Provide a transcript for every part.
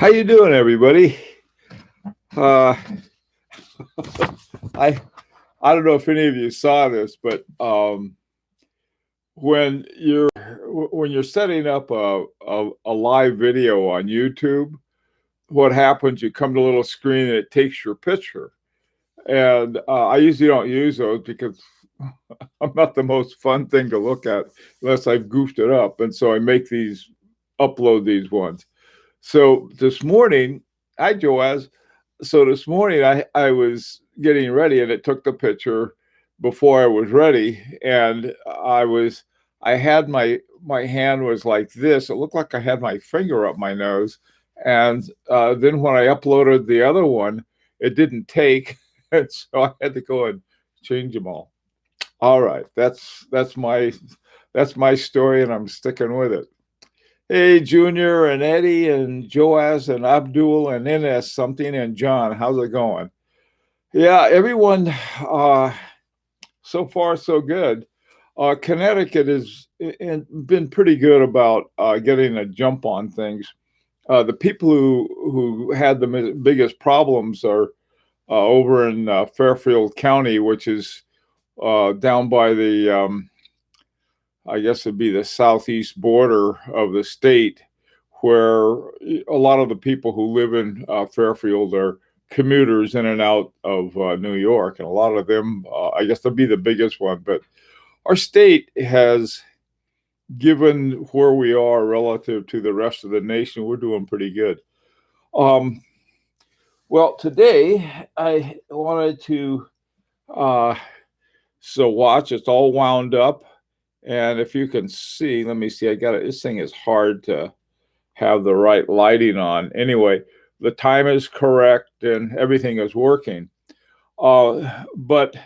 How you doing, everybody? Uh, I I don't know if any of you saw this, but when you're setting up a live video on YouTube, what happens? You come to a little screen and it takes your picture. And I usually don't use those because I'm not the most fun thing to look at unless I've goofed it up, and so I upload these ones. So this morning, hi Joaz. So this morning I was getting ready and it took the picture before I was ready, and I had my hand was like this. It looked like I had my finger up my nose, and then when I uploaded the other one, it didn't take, and so I had to go and change them all. All right, that's my story, and I'm sticking with it. Hey, Junior and Eddie and Joaz and Abdul and Ines something and John, how's it going? Yeah, everyone, so far so good. Connecticut has been pretty good about getting a jump on things. The people who had the biggest problems are over in Fairfield County, which is down by I guess it'd be the southeast border of the state, where a lot of the people who live in Fairfield are commuters in and out of New York, and a lot of them, I guess, they'll be the biggest one. But our state has, given where we are relative to the rest of the nation, we're doing pretty good. Well, today I wanted to watch. It's all wound up. And if you can see, let me see, this thing is hard to have the right lighting on. Anyway, the time is correct and everything is working. But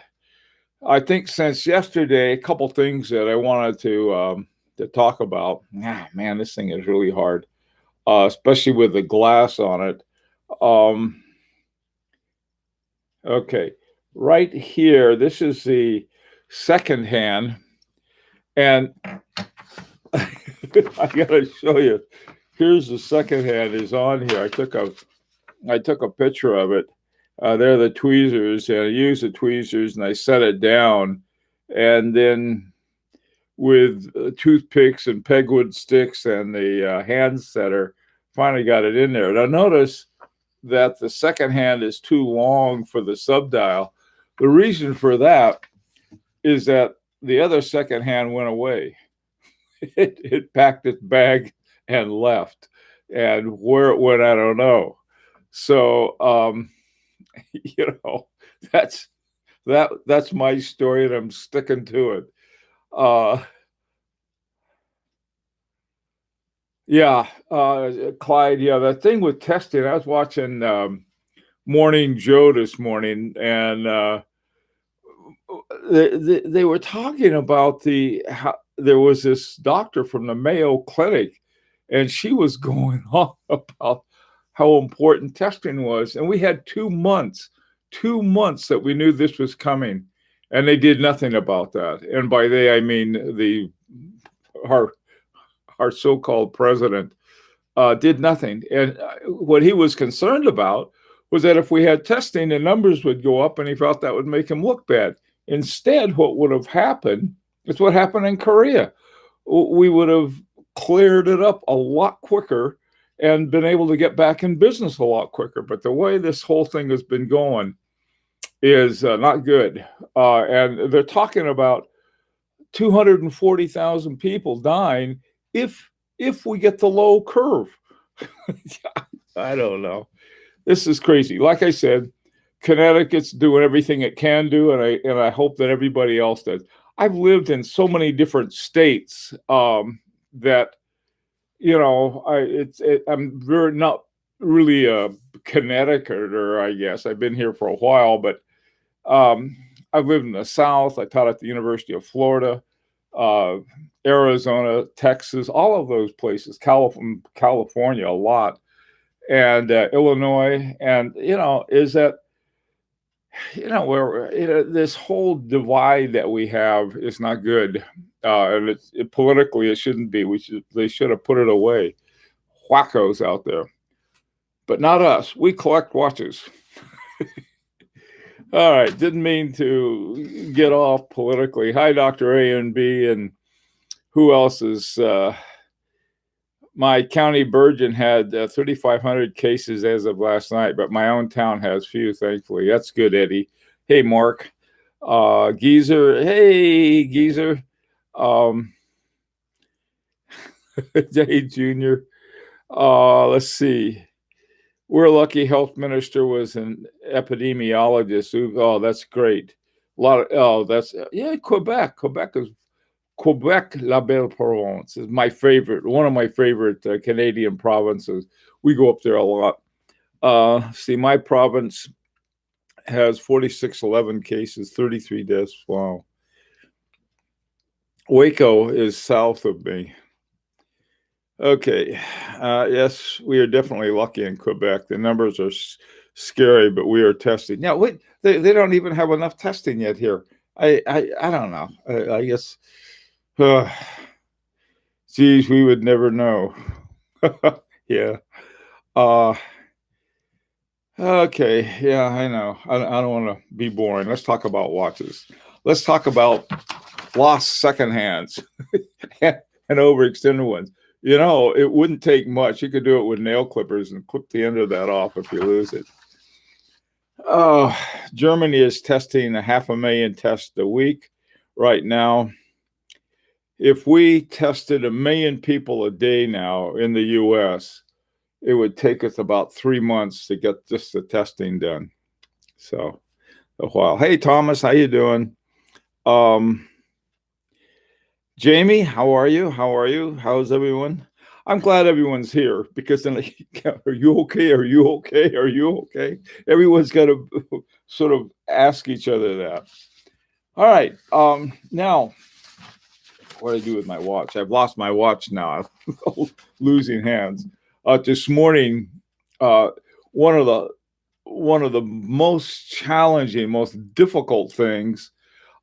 I think since yesterday, a couple things that I wanted to talk about. Man, this thing is really hard, especially with the glass on it. Okay, right here, this is the second hand. And I gotta show you. Here's the second hand is on here. I took a picture of it. They're the tweezers, and I used the tweezers and I set it down, and then with toothpicks and pegwood sticks and the hand setter, finally got it in there. Now notice that the second hand is too long for the subdial. The reason for that is that the other second hand went away. It packed its bag and left, and where it went, I don't know. So, that's my story, and I'm sticking to it. Clyde. Yeah, that thing with testing. I was watching Morning Joe this morning, and they were talking about there was this doctor from the Mayo Clinic, and she was going on about how important testing was. And we had 2 months that we knew this was coming, and they did nothing about that. And by they, I mean our so-called president did nothing. And what he was concerned about was that if we had testing, the numbers would go up, and he felt that would make him look bad. Instead, what would have happened is what happened in Korea. We would have cleared it up a lot quicker and been able to get back in business a lot quicker. But the way this whole thing has been going is not good. And they're talking about 240,000 people dying if we get the low curve. I don't know. This is crazy. Like I said, Connecticut's doing everything it can do, and I hope that everybody else does. I've lived in so many different states that I'm very not really a Connecticuter, I guess. I've been here for a while, but I've lived in the South. I taught at the University of Florida, Arizona, Texas, all of those places, California a lot, and Illinois. And is that where this whole divide that we have is not good, and politically it shouldn't be. They should have put it away. Wackos out there. but not us. We collect watches. All right, didn't mean to get off politically. Hi, Dr. A and B, and who else is? My county Bergen had 3,500 cases as of last night, but my own town has few, thankfully. That's good, Eddie. Hey, Mark. Geezer. Hey, Geezer. Hey, Junior. Let's see. We're lucky health minister was an epidemiologist. Oh, that's great. A lot of, Quebec. Quebec, La Belle Province is my favorite, one of my favorite Canadian provinces. We go up there a lot. See, my province has 4,611 cases, 33 deaths. Wow. Waco is south of me. Okay. Yes, we are definitely lucky in Quebec. The numbers are scary, but we are testing. Now, they don't even have enough testing yet here. I don't know. I guess. Geez, we would never know. Yeah. Okay. Yeah, I know. I don't want to be boring. Let's talk about watches. Let's talk about lost second hands and overextended ones. You know, it wouldn't take much. You could do it with nail clippers and clip the end of that off if you lose it. Germany is testing 500,000 tests a week right now. If we tested 1 million people a day now in the US, it would take us about 3 months to get just the testing done. So a while. Hey, Thomas, how you doing? Jamie, how are you? How's everyone? I'm glad everyone's here because then, are you okay? Are you okay? Are you okay? Everyone's got to sort of ask each other that. All right. Now, what do I do with my watch? I've lost my watch now. I'm losing hands. This morning, one of the most challenging, most difficult things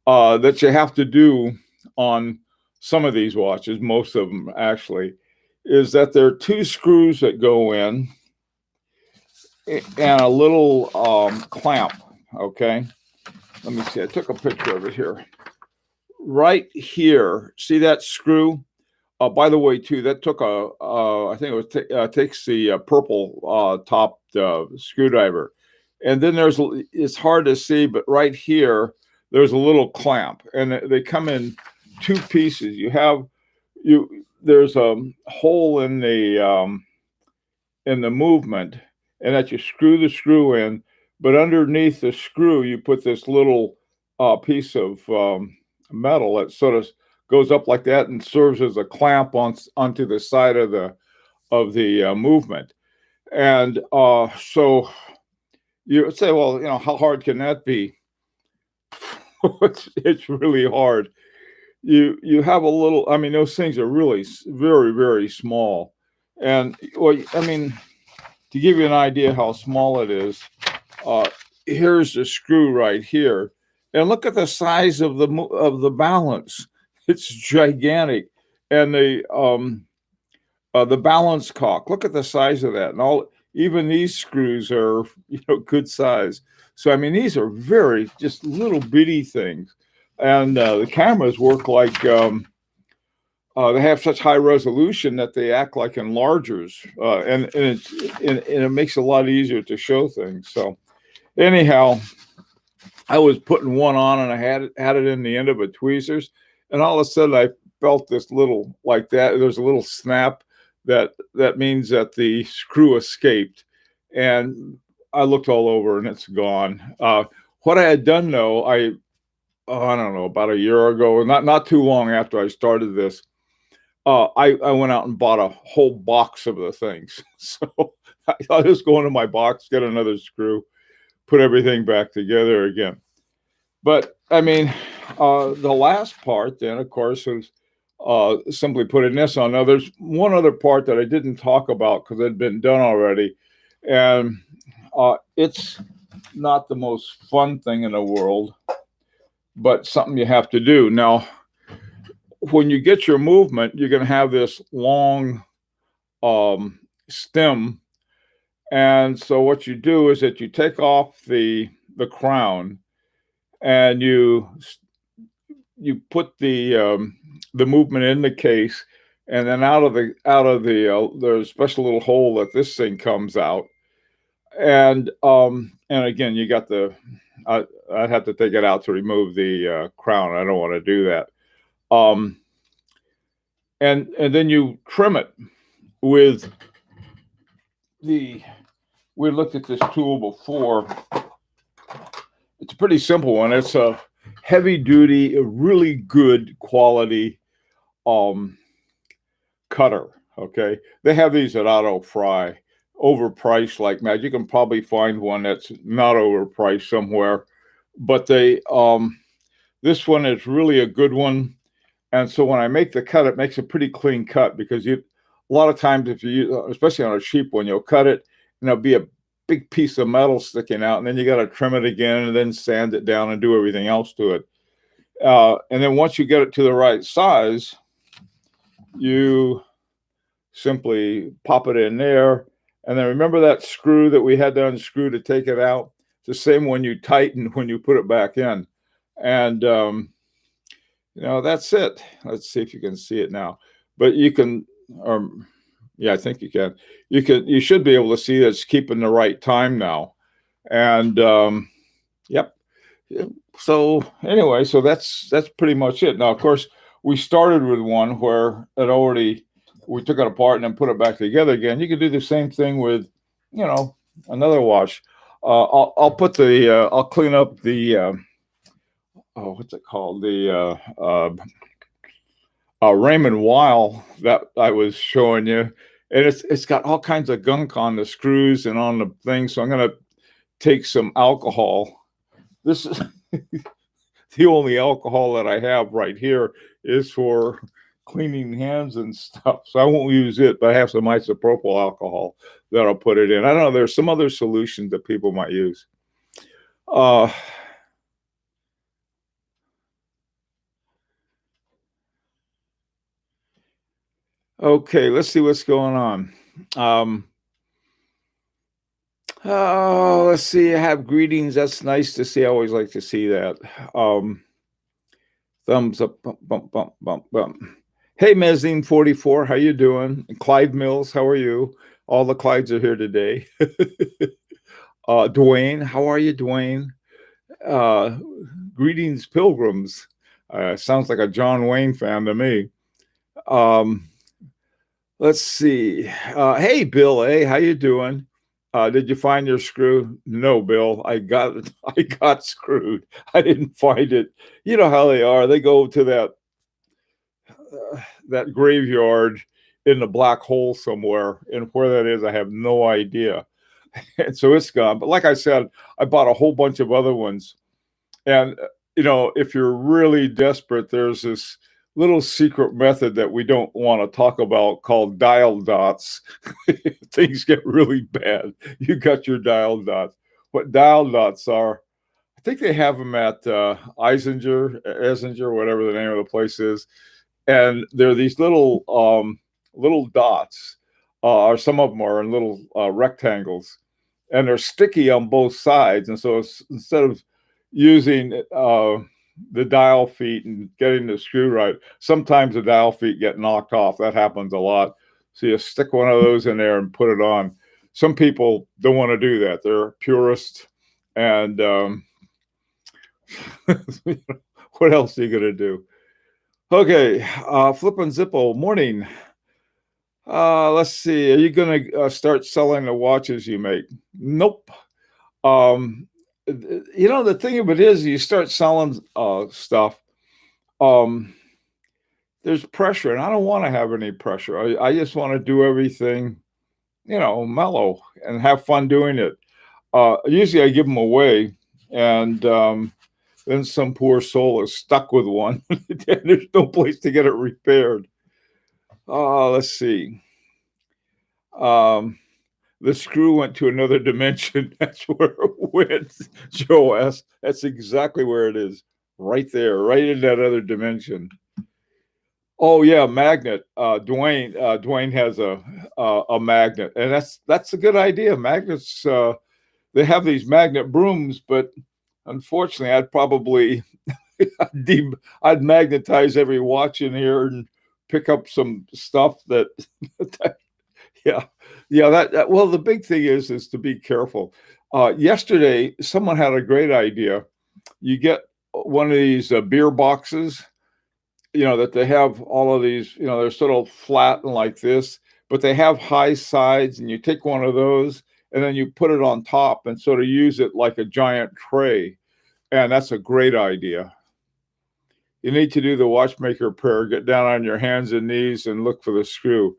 that you have to do on some of these watches, most of them actually, is that there are 2 screws that go in and a little clamp. Okay, let me see. I took a picture of it here. Right here, see that screw? By the way, too, that took I think it was takes the purple topped screwdriver, and then it's hard to see, but right here there's a little clamp, and they come in 2 pieces. There's a hole in the movement, and that you screw the screw in, but underneath the screw you put this little piece of metal that sort of goes up like that and serves as a clamp onto the side of the movement. And so you say, well, you know, how hard can that be? It's really hard. You have a little, I mean, those things are really very, very small. And well, I mean, to give you an idea how small it is, here's the screw right here. And look at the size of the balance. It's gigantic. And the balance cock, look at the size of that. And even these screws are, good size. So, I mean, these are very just little bitty things. And the cameras work like they have such high resolution that they act like enlargers, and it makes it a lot easier to show things. So, anyhow, I was putting one on and I had it in the end of a tweezers, and all of a sudden I felt this little like that. There's a little snap that means that the screw escaped, and I looked all over and it's gone. What I had done though, I don't know, about a year ago, not too long after I started this, I went out and bought a whole box of the things. So I'll just go into my box, get another screw, put everything back together again. But I mean, the last part then, of course, is simply putting this on. Now, there's one other part that I didn't talk about because it had been done already, and it's not the most fun thing in the world, but something you have to do. Now, when you get your movement, you're going to have this long stem, And so what you do is that you take off the crown, and you put the movement in the case, and then the special little hole that this thing comes out, and again you got I'd have to take it out to remove the crown. I don't want to do that. Um, and then you trim it with the. We looked at this tool before. It's a pretty simple one. It's a heavy duty, really good quality um, cutter. Okay, they have these at Auto Fry, overpriced like mad. You can probably find one that's not overpriced somewhere, but this one is really a good one. And so when I make the cut, it makes a pretty clean cut, because a lot of times if you, especially on a cheap one, you'll cut it and there'll be a big piece of metal sticking out, and then you got to trim it again and then sand it down and do everything else to it. And then once you get it to the right size, you simply pop it in there. And then remember that screw that we had to unscrew to take it out? It's the same one you tighten when you put it back in. And, that's it. Let's see if you can see it now. But you can, yeah, I think you can. You should be able to see that it's keeping the right time now. And, yep. So anyway, so that's pretty much it. Now, of course, we started with one where we took it apart and then put it back together again. You could do the same thing with, another watch. I'll clean up the what's it called? The Raymond Weil that I was showing you, and it's got all kinds of gunk on the screws and on the thing. So I'm gonna take some alcohol. This is the only alcohol that I have right here is for cleaning hands and stuff. So I won't use it, but I have some isopropyl alcohol that I'll put it in. I don't know. There's some other solutions that people might use. Okay, let's see what's going on. Let's see. I have greetings. That's nice to see. I always like to see that. Thumbs up, bump, bump, bump, bump, bump. Hey, Mezzine 44, how you doing? Clyde Mills, how are you? All the Clydes are here today. Dwayne, how are you, Dwayne? Greetings, pilgrims. Sounds like a John Wayne fan to me. Let's see. Hey, Bill A, how you doing? Did you find your screw? No, Bill. I got screwed. I didn't find it. You know how they are. They go to that graveyard in the black hole somewhere, and where that is, I have no idea. And so it's gone. But like I said, I bought a whole bunch of other ones. And if you're really desperate, there's this little secret method that we don't want to talk about called dial dots. Things get really bad. You got your dial dots. What dial dots are, I think they have them at Eisinger, whatever the name of the place is. And they're these little dots, or some of them are in little rectangles, and they're sticky on both sides. And so instead of using the dial feet and getting the screw right, sometimes the dial feet get knocked off. That happens a lot. So you stick one of those in there and put it on. Some people don't want to do that. They're purists. And what else are you going to do? Okay, Flip and Zippo, morning. Let's see. Are you going to start selling the watches you make? Nope. The thing of it is, you start selling stuff. There's pressure, and I don't want to have any pressure. I just want to do everything, mellow and have fun doing it. Usually, I give them away, and then some poor soul is stuck with one. There's no place to get it repaired. Let's see. The screw went to another dimension. That's where it went, Joe S. That's exactly where it is. Right there, right in that other dimension. Oh yeah, magnet. Dwayne has a magnet, and that's a good idea. Magnets. They have these magnet brooms, but unfortunately, de- I'd magnetize every watch in here and pick up some stuff that, yeah, yeah. Well, the big thing is to be careful. Yesterday, someone had a great idea. You get one of these beer boxes, that they have all of these, they're sort of flat and like this, but they have high sides, and you take one of those and then you put it on top and sort of use it like a giant tray. And that's a great idea. You need to do the watchmaker prayer, get down on your hands and knees and look for the screw.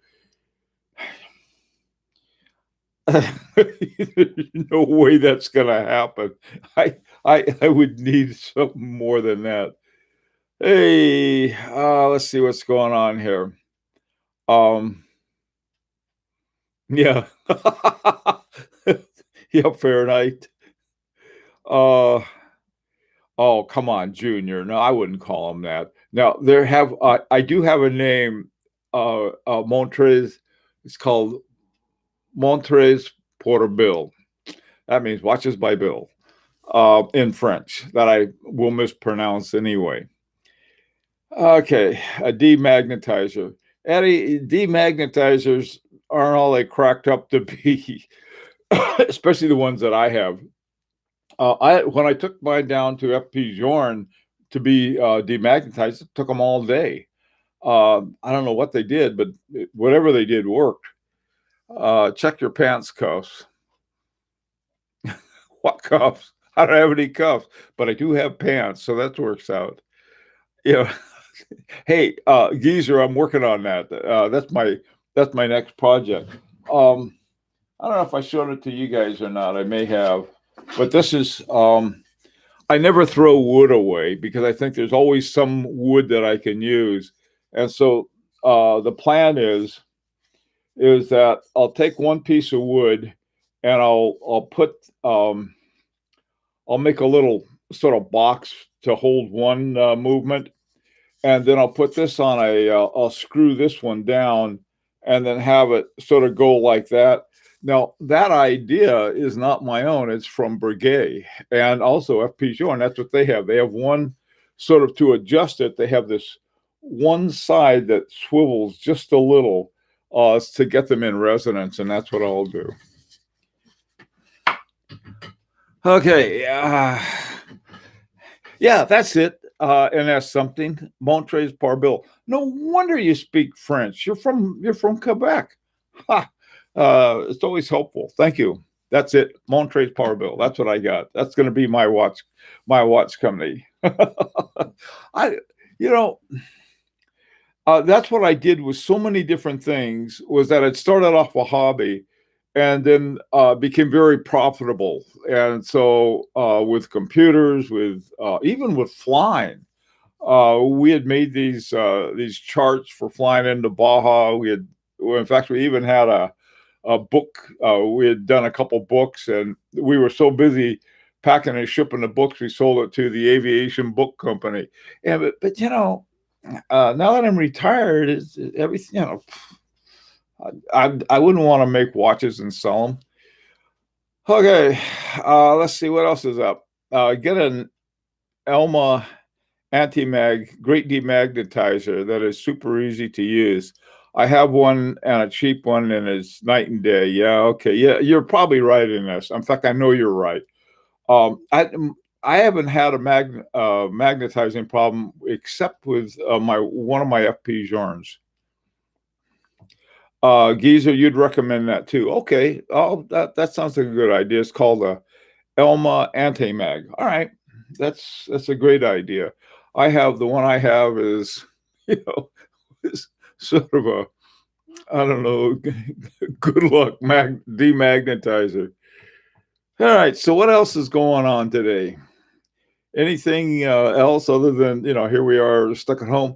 There's no way that's going to happen. I would need something more than that. Hey, let's see what's going on here. Yeah. Yeah, Fahrenheit. Uh, oh, come on, Junior. No, I wouldn't call him that. Now, I do have a name, Montrez. It's called Montrez Porter Bill. That means watches by Bill, in French, that I will mispronounce anyway. Okay, a demagnetizer. Eddie, demagnetizers aren't all they cracked up to be, especially the ones that I have. When I took mine down to FP Jorn to be demagnetized, it took them all day. I don't know what they did, but whatever they did worked. Check your pants cuffs. What cuffs? I don't have any cuffs, but I do have pants, so that works out. Yeah. Hey, Geezer, I'm working on that. That's my next project. I don't know if I showed it to you guys or not. I may have, but this is. I never throw wood away because I think there's always some wood that I can use, and so the plan is that I'll take one piece of wood and I'll put I'll make a little sort of box to hold one movement, and then I'll put this on I'll screw this one down, and then have it sort of go like that. Now that idea is not my own; it's from Breguet and also FP Jour, and that's what they have. They have one sort of to adjust it. They have this one side that swivels just a little to get them in resonance, and that's what I'll do. Okay, yeah, that's it. And that's something. Montrez Parbill. No wonder you speak French. You're from Quebec. Ha. It's always helpful. Thank you. That's it. Montrez Parbill. That's what I got. That's going to be my watch company. I, you know, that's what I did with so many different things. Was that it started off a hobby, and then became very profitable. And so with computers, with even with flying, we had made these charts for flying into Baja. In fact, we even had a book. We had done a couple books, and we were so busy packing and shipping the books, we sold it to the Aviation Book Company. And but now that I'm retired, is everything. I wouldn't want to make watches and sell them. Okay, let's see what else is up. Get an Elma anti-mag, great demagnetizer that is super easy to use. I have one and a cheap one, and it's night and day. Yeah, okay, yeah, you're probably right in this. In fact, I know you're right. I haven't had a magnetizing problem except with one of my FP Journs. Geezer, you'd recommend that too. Okay. Oh, that sounds like a good idea. It's called a Elma Anti-Mag. All right. That's a great idea. The one I have is, is sort of a, I don't know, good luck demagnetizer. All right. So what else is going on today? Anything else other than, here we are stuck at home?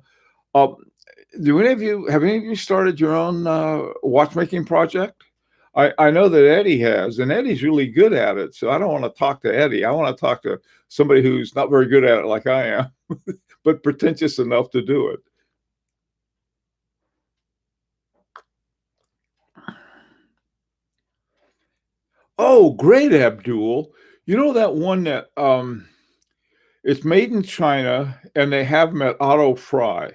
Have any of you started your own watchmaking project? I know that Eddie has, and Eddie's really good at it. So I don't want to talk to Eddie. I want to talk to somebody who's not very good at it like I am, but pretentious enough to do it. Oh, great, Abdul. You know that one that it's made in China and they have them at Auto Fry.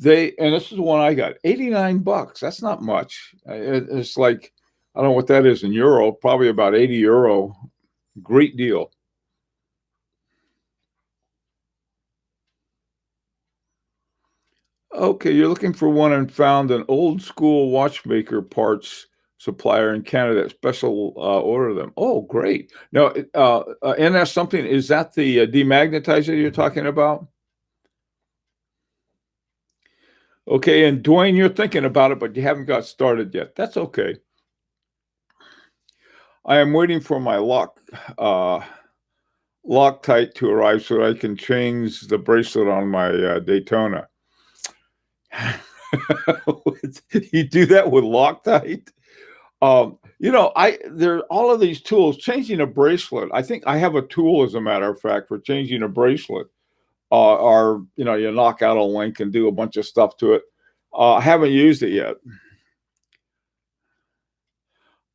And this is the one I got, 89 bucks. That's not much. It's like, I don't know what that is in euro, probably about 80 euro. Great deal. Okay, you're looking for one and found an old school watchmaker parts supplier in Canada. Special order them. Oh, great. Now, NS something, is that the demagnetizer you're talking about? Okay, and Dwayne, you're thinking about it, but you haven't got started yet. That's okay. I am waiting for my Loctite to arrive so I can change the bracelet on my Daytona. You do that with Loctite? There all of these tools. Changing a bracelet. I think I have a tool, as a matter of fact, for changing a bracelet. Or you knock out a link and do a bunch of stuff to it. I haven't used it yet.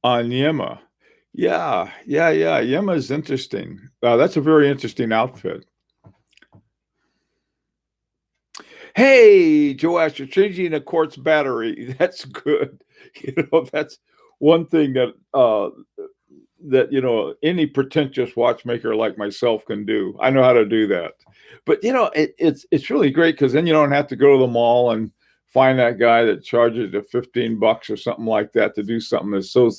On Yema. Yeah. Yema is interesting. That's a very interesting outfit. Hey, Joash, you're changing a quartz battery. That's good. That's one thing that any pretentious watchmaker like myself can do. I know how to do that. But it's really great because then you don't have to go to the mall and find that guy that charges you 15 bucks or something like that to do something that's so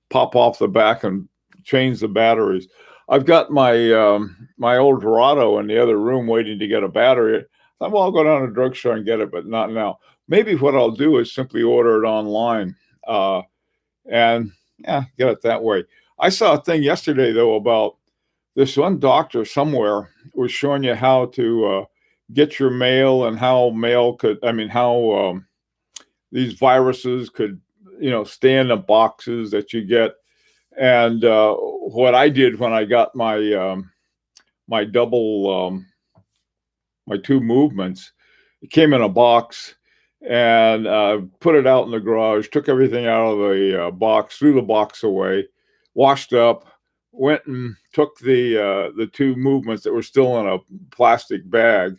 pop off the back and change the batteries. I've got my old Dorado in the other room waiting to get a battery. Well, I'll go down to the drugstore and get it, but not now. Maybe what I'll do is simply order it online, and get it that way. I saw a thing yesterday though about this one doctor somewhere was showing you how to get your mail and how these viruses could stay in the boxes that you get. And what I did when I got my my double my two movements, it came in a box, and put it out in the garage, took everything out of the box, threw the box away, washed up, went and took the two movements that were still in a plastic bag,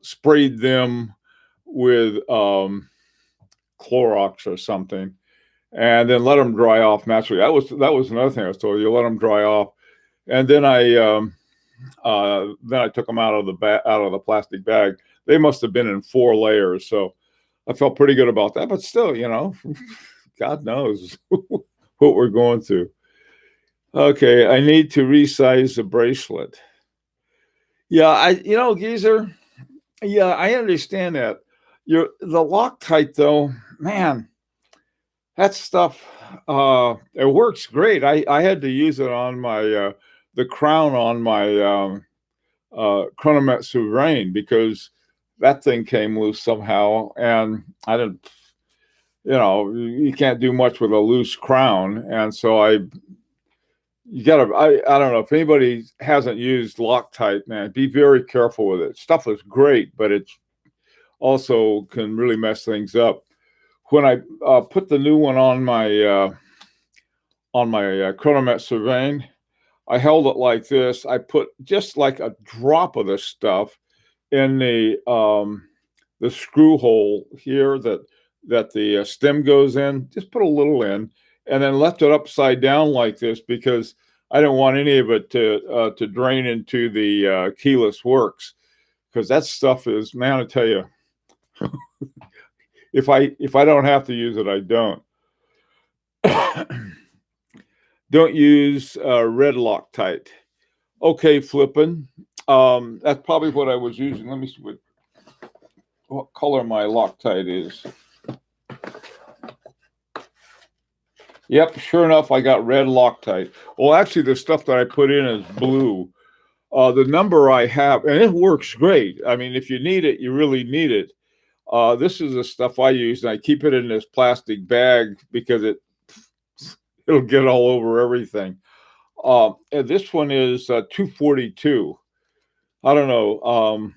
sprayed them with Clorox or something, and then let them dry off naturally. That was another thing I was told. You let them dry off, and then I took them out of the plastic bag. They must have been in 4 layers, so I felt pretty good about that. But still, God knows what we're going through. Okay, I need to resize the bracelet. Yeah, Geezer. Yeah, I understand that. The Loctite, though, man, that stuff, it works great. I had to use it on my the crown on my Chronomet Souverain because that thing came loose somehow, and I didn't. You can't do much with a loose crown, and so I don't know if anybody hasn't used Loctite, man, be very careful with it. Stuff is great, but it's also can really mess things up. When I put the new one on my Chronomet Souverain, I held it like this. I put just like a drop of this stuff in the screw hole here that the stem goes in. Just put a little in, and then left it upside down like this because I don't want any of it to drain into the keyless works, because that stuff is, man, I tell you, if I don't have to use it, I don't. Don't use red Loctite. Okay, Flippin'. That's probably what I was using. Let me see what color my Loctite is. Yep, sure enough, I got red Loctite. Well, actually, the stuff that I put in is blue. The number I have, and it works great. I mean, if you need it, you really need it. This is the stuff I use, and I keep it in this plastic bag because it'll get all over everything. And this one is 242. I don't know.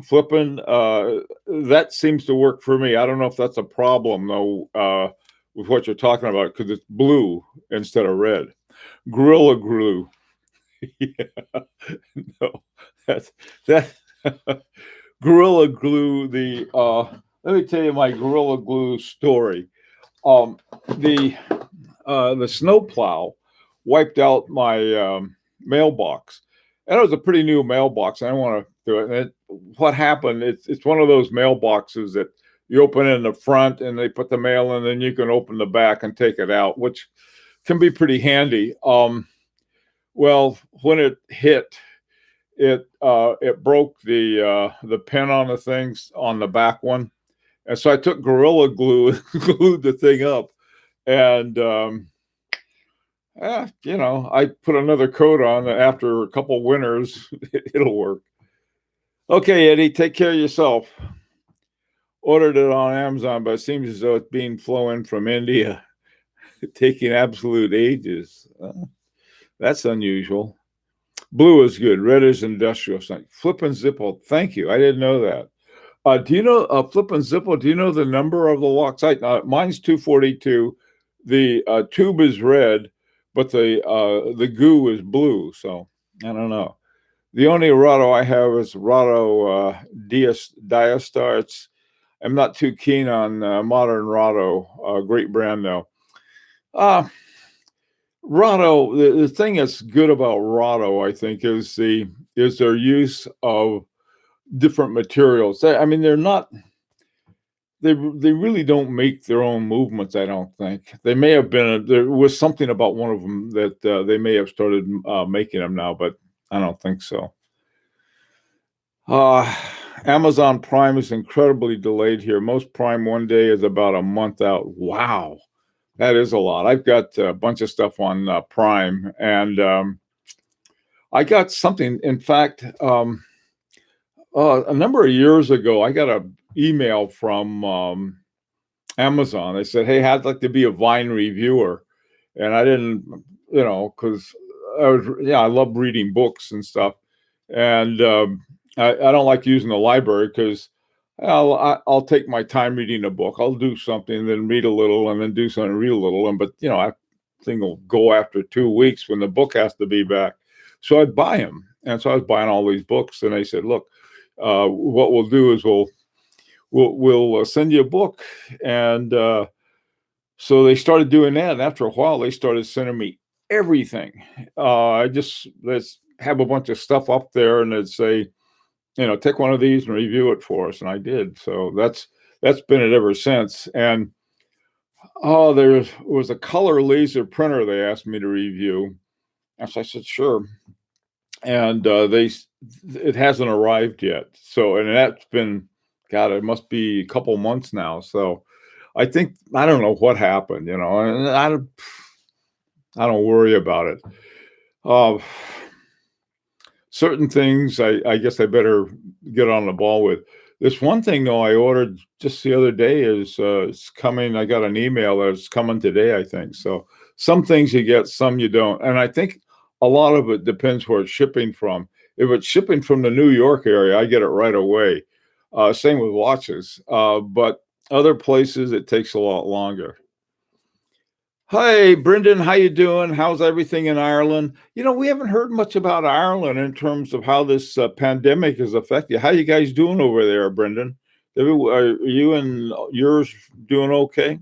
Flipping, that seems to work for me. I don't know if that's a problem though, with what you're talking about because it's blue instead of red. Gorilla Glue. Yeah, no, that's that. Gorilla Glue. Let me tell you my Gorilla Glue story. Um, the the snowplow wiped out my mailbox, and it was a pretty new mailbox. I don't want to do it. And what happened? It's one of those mailboxes that you open in the front, and they put the mail in, and then you can open the back and take it out, which can be pretty handy. Well, when it hit, it broke the pin on the things on the back one, and so I took Gorilla Glue and glued the thing up, and I put another coat on. After a couple winters, it'll work. Okay, Eddie, take care of yourself. Ordered it on Amazon, but it seems as though it's being flown from India, taking absolute ages. That's unusual. Blue is good. Red is industrial. Flip and Zippo. Thank you. I didn't know that. Do you know Flip and Zippo? Do you know the number of the lock site? Mine's 242. The tube is red, but the goo is blue. So I don't know. The only Rahdo I have is Rahdo Diastar. I'm not too keen on modern Rahdo. Great brand though. Rahdo. The thing that's good about Rahdo, I think, is their use of different materials. I mean, they're not. They really don't make their own movements. I don't think they may have been. There was something about one of them that they may have started making them now, but I don't think so. Amazon Prime is incredibly delayed here. Most Prime one day is about a month out. Wow, that is a lot. I've got a bunch of stuff on Prime, and I got something. In fact, a number of years ago, I got an email from Amazon. They said, "Hey, I'd like to be a Vine reviewer," and I didn't, because I love reading books and stuff, and I don't like using the library because I'll take my time reading a book. I'll do something, and then read a little, and then do something, read a little, I think will go after 2 weeks when the book has to be back. So I'd buy them, and so I was buying all these books, and they said, "Look, what we'll do is we'll send you a book," and so they started doing that. And after a while, they started sending me everything. Let's have a bunch of stuff up there, and they'd say, take one of these and review it for us. And I did. So that's been it ever since. And there was a color laser printer they asked me to review. And so I said, sure. And it hasn't arrived yet. So, and that's been, God, it must be a couple months now. So I don't know what happened, and I don't worry about it. Certain things I guess I better get on the ball with. This one thing though I ordered just the other day is it's coming. I got an email that it's coming today, I think. So some things you get, some you don't. And I think a lot of it depends where it's shipping from. If it's shipping from the New York area, I get it right away. Same with watches. But other places it takes a lot longer. Hi, Brendan. How you doing? How's everything in Ireland? We haven't heard much about Ireland in terms of how this pandemic has affected you. How you guys doing over there, Brendan? Are you and yours doing okay?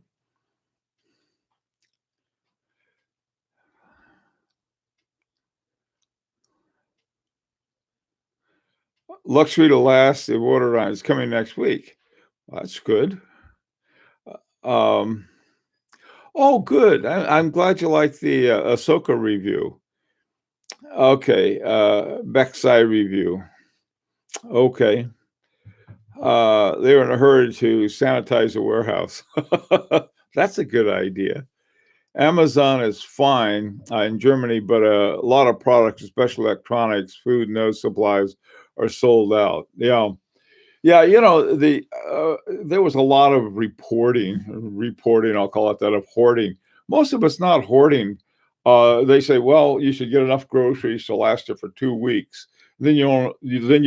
Luxury to Last, the order on is coming next week. That's good. Um, oh, good. I'm glad you like the Ahsoka review. Okay, Beckside review. Okay. They were in a hurry to sanitize the warehouse. That's a good idea. Amazon is fine in Germany, but a lot of products, especially electronics, food, and those supplies, are sold out. Yeah. Yeah, there was a lot of reporting, I'll call it that, of hoarding. Most of it's not hoarding. They say, well, you should get enough groceries to last you for 2 weeks. Then you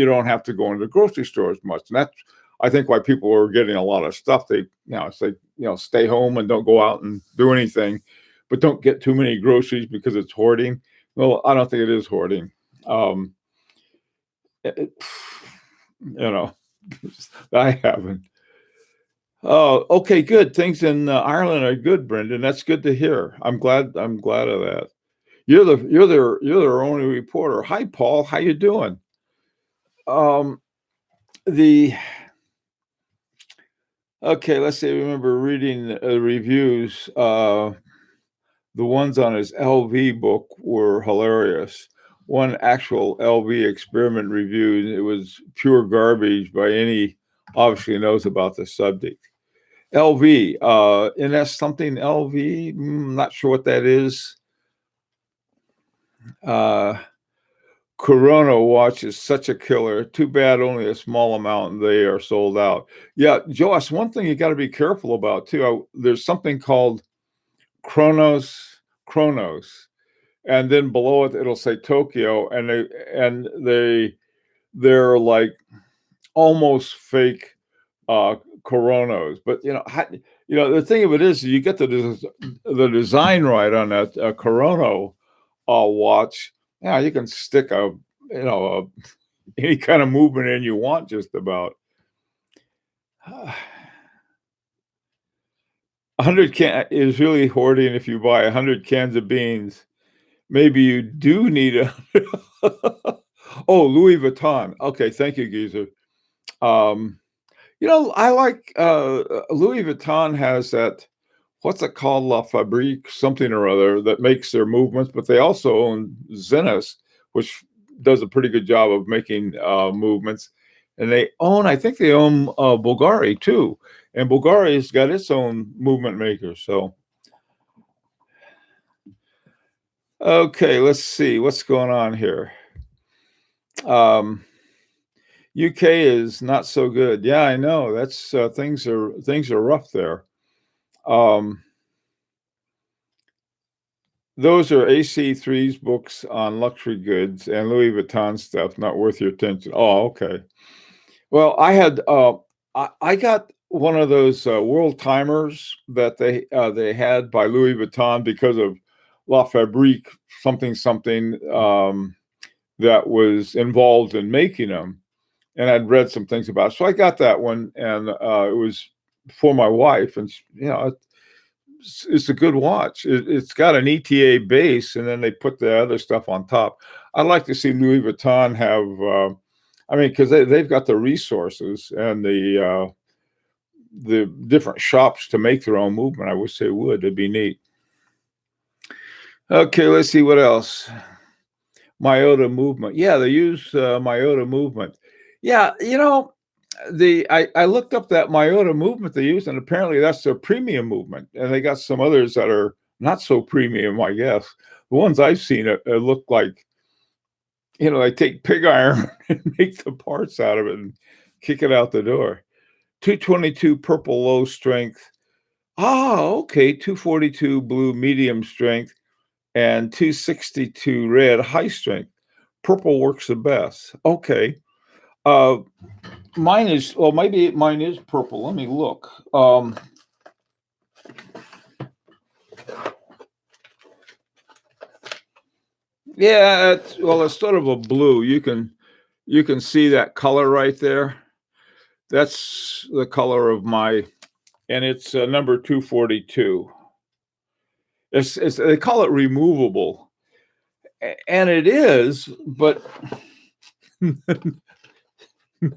don't have to go into the grocery store as much. And that's, I think, why people are getting a lot of stuff. It's like stay home and don't go out and do anything, but don't get too many groceries because it's hoarding. Well, I don't think it is hoarding. Um, it, you know, I haven't. Oh, okay, good. Things in Ireland are good, Brendan. That's good to hear. I'm glad. I'm glad of that. You're their only reporter. Hi, Paul. How you doing? Um, the Okay, let's see. I remember reading reviews. The ones on his LV book were hilarious. One actual LV experiment review, it was pure garbage by any obviously knows about the subject. LV, NS something LV, not sure what that is. Corona watch is such a killer. Too bad only a small amount and they are sold out. Yeah, Josh, one thing you got to be careful about too. There's something called Chronos, and then below it it'll say Tokyo, they're like almost fake Coronas. But the thing of it is, you get the design right on that Corona watch. Yeah, you can stick any kind of movement in you want, just about. 100 can is really hoarding. If you buy 100 cans of beans, maybe you do need a. Oh, Louis Vuitton. Okay, thank you, Geezer. I like Louis Vuitton has that. What's it called? La Fabrique, something or other, that makes their movements, but they also own Zenith, which does a pretty good job of making movements. And I think they own Bulgari too. And Bulgari's got its own movement maker. So, okay, let's see what's going on here. UK is not so good. Yeah, I know. That's things are rough there. Those are AC3's books on luxury goods and Louis Vuitton stuff. Not worth your attention. Oh, okay. Well, I got one of those world timers that they had by Louis Vuitton because of La Fabrique something that was involved in making them, and I'd read some things about it. So I got that one, and it was for my wife, and it's a good watch. It's got an ETA base, and then they put the other stuff on top. I'd like to see Louis Vuitton have, because they've got the resources and the different shops to make their own movement. I wish they would. It'd be neat. Okay, let's see what else. Miyota movement. Yeah, they use Miyota movement. Yeah, I looked up that Miyota movement they use, and apparently that's their premium movement. And they got some others that are not so premium, I guess. The ones I've seen look like, they take pig iron and make the parts out of it and kick it out the door. 222 purple low strength. Okay. 242 blue medium strength and 262 red high strength. Purple works the best. Okay. Maybe mine is purple. Let me look. Yeah, it's sort of a blue. You can see that color right there. That's the color of and it's number 242. They call it removable, and it is, but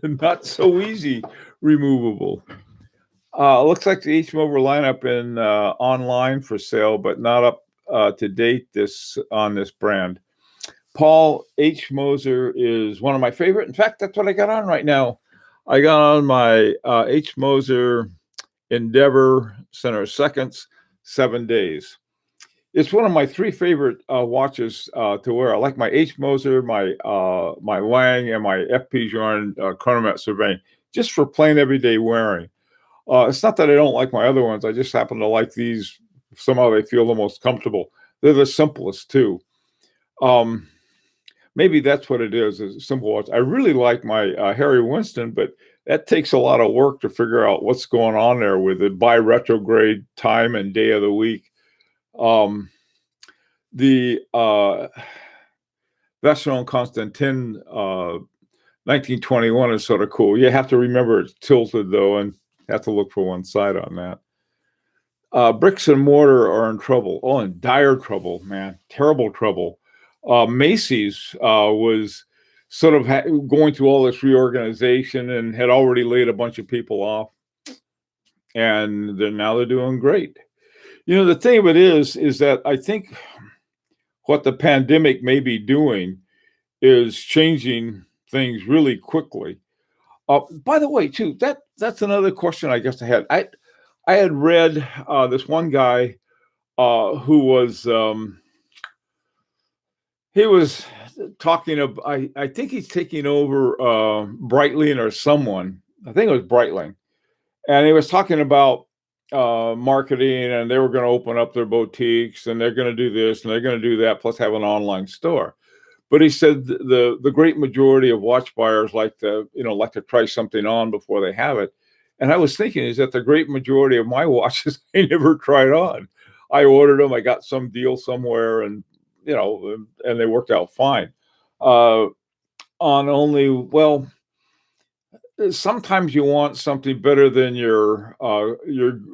not so easy removable. Looks like the H Mover lineup in online for sale, but not up to date on this brand. Paul H. Moser is one of my favorite. In fact, that's what I got on right now. I got on my H. Moser Endeavor Center Seconds 7 days. It's one of my 3 favorite watches to wear. I like my H. Moser, my Wang, and my FP Journe Chronomet Surveying, just for plain everyday wearing. It's not that I don't like my other ones. I just happen to like these. Somehow they feel the most comfortable. They're the simplest too. Maybe that's what it is a simple watch. I really like my Harry Winston, but that takes a lot of work to figure out what's going on there with it by retrograde time and day of the week. Um, the Vacheron Constantin 1921 is sort of cool. You have to remember it's tilted though, and have to look for one side on that. Bricks and mortar are in trouble. Oh, in dire trouble, man. Terrible trouble. Macy's was sort of going through all this reorganization and had already laid a bunch of people off. And now they're doing great. You know, the thing of it is that I think what the pandemic may be doing is changing things really quickly. By the way, too, that's another question I guess I had. I had read this one guy who was he was talking about. I think he's taking over Breitling or someone. I think it was Breitling, and he was talking about marketing, and they were going to open up their boutiques, and they're going to do this, and they're going to do that, plus have an online store. But he said the great majority of watch buyers like to try something on before they have it. And I was thinking, is that the great majority of my watches I never tried on. I ordered them, I got some deal somewhere, and and they worked out fine. On only sometimes you want something better than your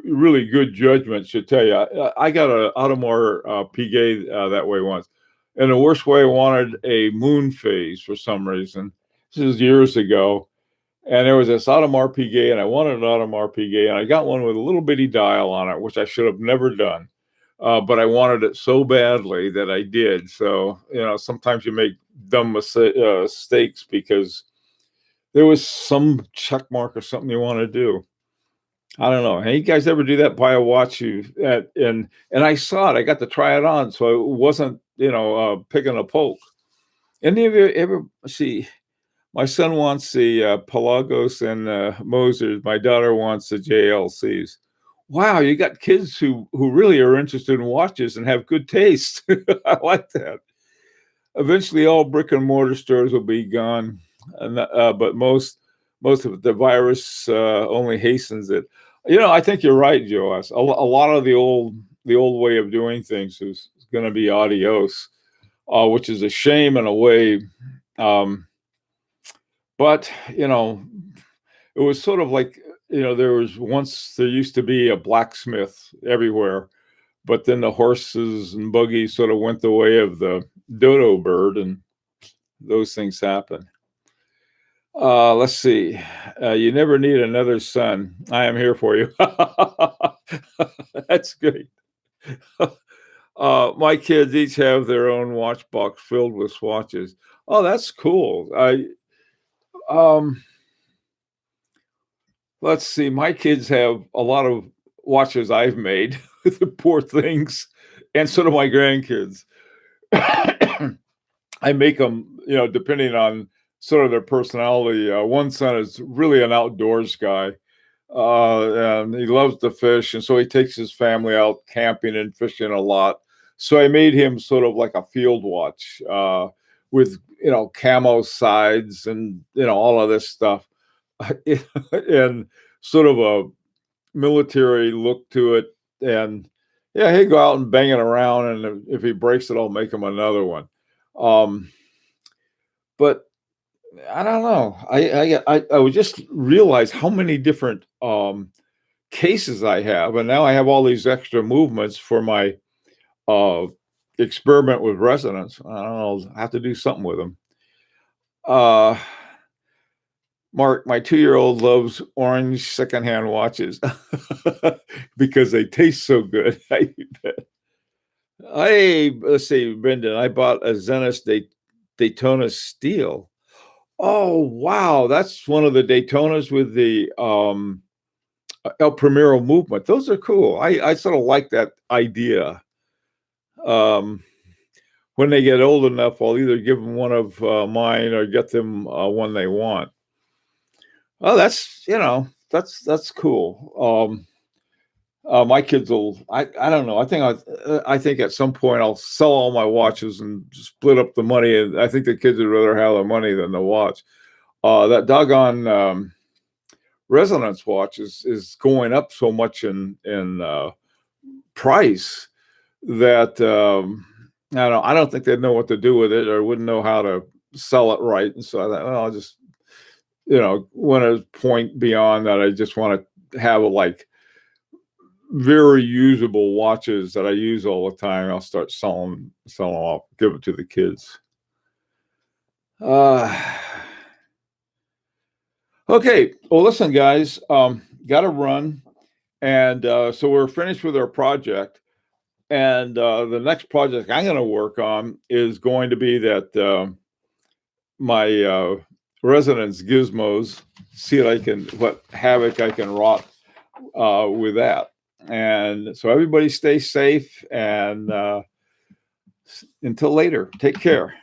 really good judgment should tell you. I got an Audemars Piguet that way once. And the worst way, I wanted a moon phase for some reason. This is years ago. And there was this Audemars Piguet, and I wanted an Audemars Piguet, and I got one with a little bitty dial on it, which I should have never done. But I wanted it so badly that I did. So, sometimes you make dumb mistakes because there was some check mark or something you want to do. I don't know. Hey, you guys ever do that? Buy a watch and I saw it. I got to try it on, so it wasn't picking a poke. Any of you ever see? My son wants the Pelagos and Mosers. My daughter wants the JLCs. Wow, you got kids who really are interested in watches and have good taste. I like that. Eventually, all brick and mortar stores will be gone, but most of the virus only hastens it. I think you're right, Joe. A lot of the old way of doing things is going to be adios, which is a shame in a way. But it was sort of like there used to be a blacksmith everywhere, but then the horses and buggies sort of went the way of the dodo bird, and those things happen. Let's see. You never need another son. I am here for you. That's great. My kids each have their own watch box filled with swatches. Oh, that's cool. Let's see. My kids have a lot of watches I've made. The poor things, and so do my grandkids. I make them, depending on sort of their personality. One son is really an outdoors guy, and he loves to fish, and so he takes his family out camping and fishing a lot. So I made him sort of like a field watch with camo sides and all of this stuff, and sort of a military look to it. And yeah, he'd go out and bang it around, and if he breaks it, I'll make him another one. But I don't know. I would just realize how many different cases I have, and now I have all these extra movements for my experiment with resonance. I don't know. I have to do something with them. Mark, my 2-year-old loves orange secondhand watches because they taste so good. Let's see, Brendan, I bought a Zenith Daytona Steel. Oh, wow. That's one of the Daytonas with the El Primero movement. Those are cool. I sort of like that idea. When they get old enough, I'll either give them one of mine or get them one they want. Oh, that's cool. My kids will. I don't know. I think at some point I'll sell all my watches and split up the money. And I think the kids would rather have the money than the watch. That doggone Resonance watch is going up so much in price that I don't think they'd know what to do with it or wouldn't know how to sell it right. And so I thought, well, I'll just, went a point beyond that. I just want to have like very usable watches that I use all the time. I'll start selling them off, give it to the kids. Okay. Well, listen, guys, got to run. And so we're finished with our project. And the next project I'm going to work on is going to be that my resonance gizmos, see what havoc I can wrought with that. And so everybody stay safe, and until later, take care.